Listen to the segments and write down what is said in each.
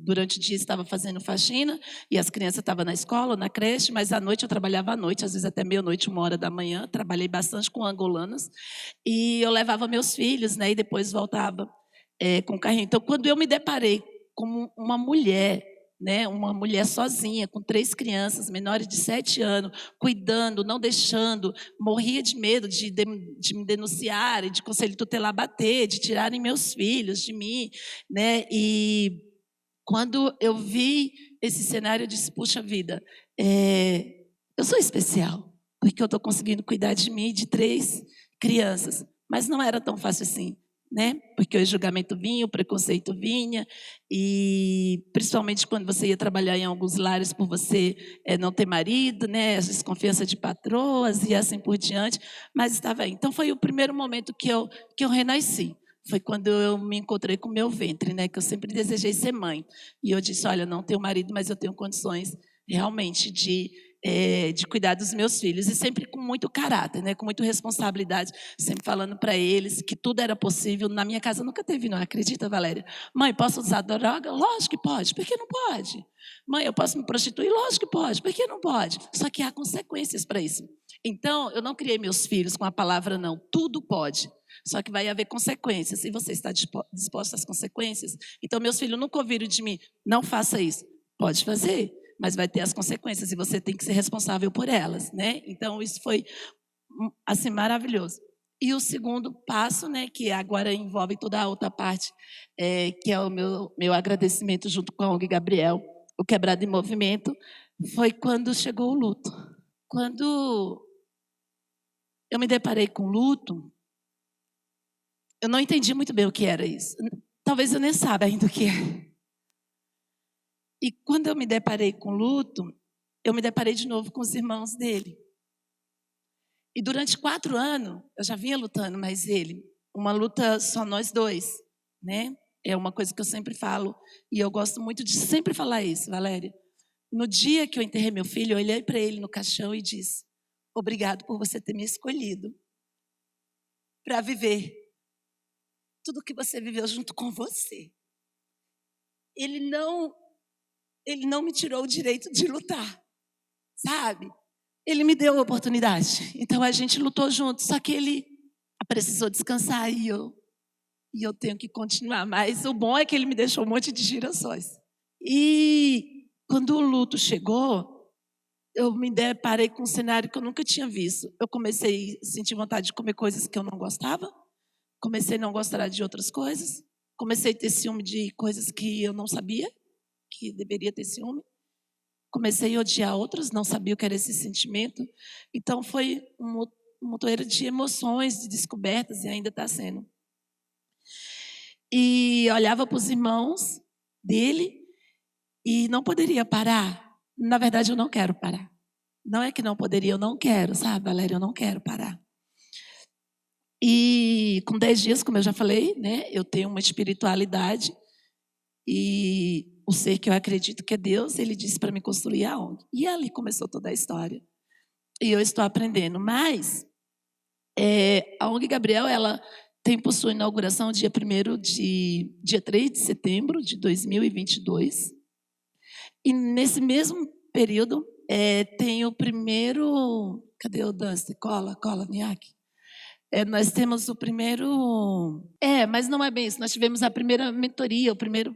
durante o dia estava fazendo faxina e as crianças estavam na escola, na creche, mas à noite eu trabalhava à noite, às vezes até meia-noite, 1 hora da manhã. Trabalhei bastante com angolanas e eu levava meus filhos, né? E depois voltava com o carrinho. Então, quando eu me deparei com uma mulher, né, uma mulher sozinha, com 3 crianças menores de 7 anos, cuidando, não deixando, morria de medo de me denunciarem, de conselho tutelar bater, de tirarem meus filhos de mim, né? E quando eu vi esse cenário, eu disse: puxa vida, eu sou especial, porque eu estou conseguindo cuidar de mim e de 3 crianças. Mas não era tão fácil assim, né? Porque o julgamento vinha, o preconceito vinha, e principalmente quando você ia trabalhar em alguns lares por você não ter marido, né? A desconfiança de patroas e assim por diante, mas estava aí. Então foi o primeiro momento que eu renasci. Foi quando eu me encontrei com o meu ventre, né? Que eu sempre desejei ser mãe. E eu disse: olha, não tenho marido, mas eu tenho condições realmente de cuidar dos meus filhos. E sempre com muito caráter, né? Com muita responsabilidade. Sempre falando para eles que tudo era possível. Na minha casa nunca teve, não acredita, Valéria? Mãe, posso usar droga? Lógico que pode. Por que não pode? Mãe, eu posso me prostituir? Lógico que pode. Por que não pode? Só que há consequências para isso. Então, eu não criei meus filhos com a palavra não. Tudo pode. Só que vai haver consequências. E você está disposto às consequências? Então, meus filhos nunca ouviram de mim: não faça isso. Pode fazer, mas vai ter as consequências e você tem que ser responsável por elas, né? Então, isso foi, assim, maravilhoso. E o segundo passo, né, que agora envolve toda a outra parte, que é o meu agradecimento junto com a ONG Gabriel, o Quebrado em Movimento, foi quando chegou o luto. Quando eu me deparei com o luto, eu não entendi muito bem o que era isso. Talvez eu nem saiba ainda o que é. E quando eu me deparei com o luto, eu me deparei de novo com os irmãos dele. E durante 4 anos, eu já vinha lutando, mas ele, uma luta só nós dois, né? É uma coisa que eu sempre falo, e eu gosto muito de sempre falar isso, Valéria. No dia que eu enterrei meu filho, eu olhei para ele no caixão e disse: obrigado por você ter me escolhido para viver tudo que você viveu junto com você. Ele não me tirou o direito de lutar, sabe? Ele me deu a oportunidade. Então a gente lutou junto, só que ele precisou descansar e eu tenho que continuar. Mas o bom é que ele me deixou um monte de girassóis. E quando o luto chegou, eu me deparei com um cenário que eu nunca tinha visto. Eu comecei a sentir vontade de comer coisas que eu não gostava. Comecei a não gostar de outras coisas. Comecei a ter ciúme de coisas que eu não sabia que deveria ter ciúme. Comecei a odiar outros, não sabia o que era esse sentimento. Então foi um motoeiro de emoções, de descobertas, e ainda está sendo. E olhava para os irmãos dele e não poderia parar. Na verdade, eu não quero parar. Não é que não poderia, eu não quero, sabe, Valéria? Eu não quero parar. E com 10 dias, como eu já falei, né, eu tenho uma espiritualidade e o ser que eu acredito que é Deus, ele disse para me construir a ONG. E ali começou toda a história. E eu estou aprendendo. Mas a ONG Gabriel, ela tem por sua inauguração dia 3 de setembro de 2022. E nesse mesmo período tem o primeiro... Cadê o Dance? Cola, Niak. Nós temos o primeiro... mas não é bem isso. Nós tivemos a primeira mentoria, o primeiro...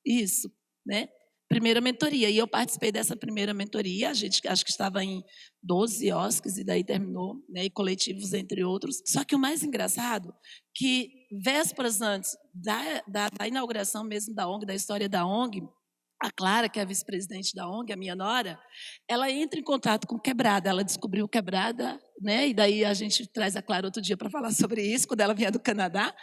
Isso, né? Primeira mentoria. E eu participei dessa primeira mentoria. A gente acho que estava em 12 OSCs e daí terminou, né? E coletivos, entre outros. Só que o mais engraçado, que vésperas antes da inauguração mesmo da ONG, da história da ONG, a Clara, que é a vice-presidente da ONG, a minha nora, ela entra em contato com Quebrada. Ela descobriu Quebrada, né? E daí a gente traz a Clara outro dia para falar sobre isso, quando ela vinha do Canadá.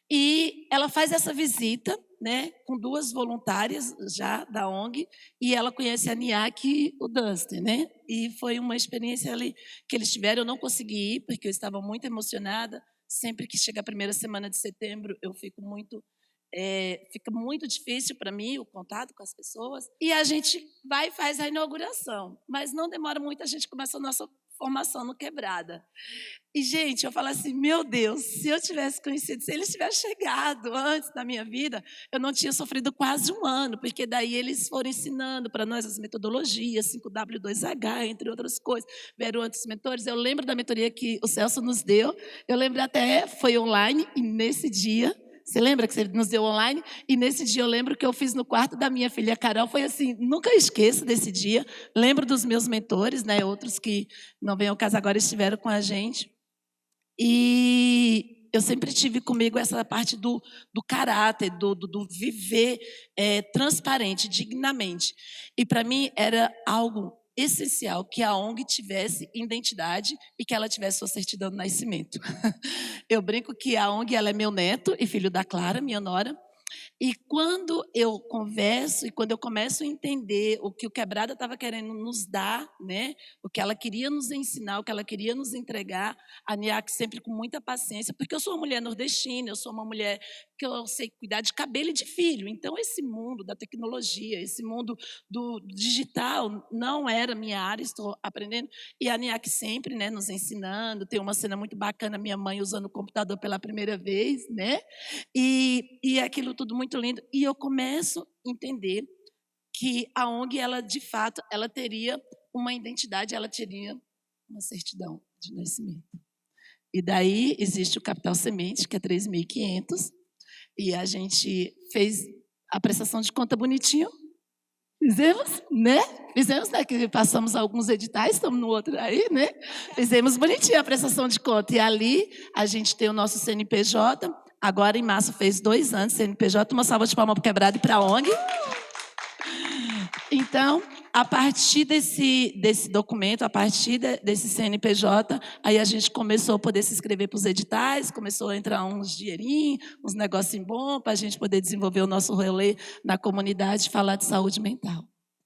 E ela faz essa visita, né, com 2 voluntárias já da ONG, e ela conhece a Niak e o Duster, né? E foi uma experiência ali que eles tiveram. Eu não consegui ir, porque eu estava muito emocionada. Sempre que chega a primeira semana de setembro, eu fico fica muito difícil para mim o contato com as pessoas. E a gente vai e faz a inauguração. Mas não demora muito, a gente começa a nossa formação no Quebrada. E, gente, eu falo assim, meu Deus, se eu tivesse conhecido, se eles tivessem chegado antes da minha vida, eu não tinha sofrido quase um ano, porque daí eles foram ensinando para nós as metodologias, 5W2H, entre outras coisas, vieram outros mentores. Eu lembro da mentoria que o Celso nos deu, eu lembro até, foi online, e nesse dia, você lembra que você nos deu online? E nesse dia eu lembro que eu fiz no quarto da minha filha Carol, foi assim, nunca esqueço desse dia, lembro dos meus mentores, né, outros que não vêm ao caso agora estiveram com a gente. E eu sempre tive comigo essa parte do caráter, do viver transparente, dignamente. E para mim era algo essencial que a ONG tivesse identidade e que ela tivesse sua certidão de nascimento. Eu brinco que a ONG ela é meu neto e filho da Clara, minha nora. E quando eu converso e quando eu começo a entender o que o Quebrada estava querendo nos dar, né, o que ela queria nos ensinar, o que ela queria nos entregar, a NIAC sempre com muita paciência, porque eu sou uma mulher nordestina, eu sou uma mulher que eu sei cuidar de cabelo e de filho. Então, esse mundo da tecnologia, esse mundo do digital não era minha área, estou aprendendo. E a NIAC sempre, né, nos ensinando. Tem uma cena muito bacana, minha mãe usando o computador pela primeira vez, né? E aquilo tudo muito lindo. E eu começo a entender que a ONG, ela de fato, ela teria uma identidade, ela teria uma certidão de nascimento. E daí existe o Capital Semente, que é 3.500, e a gente fez a prestação de conta bonitinho. Fizemos, né? Fizemos, né? Que passamos alguns editais, estamos no outro aí, né? Fizemos bonitinho a prestação de conta. E ali a gente tem o nosso CNPJ. Agora, em março, fez 2 anos CNPJ. Uma salva de palmas para o Quebrado e para a ONG. Então, a partir desse documento, a partir desse CNPJ, aí a gente começou a poder se inscrever para os editais, começou a entrar uns dinheirinhos, uns negocinhos bons, para a gente poder desenvolver o nosso rolê na comunidade e falar de saúde mental.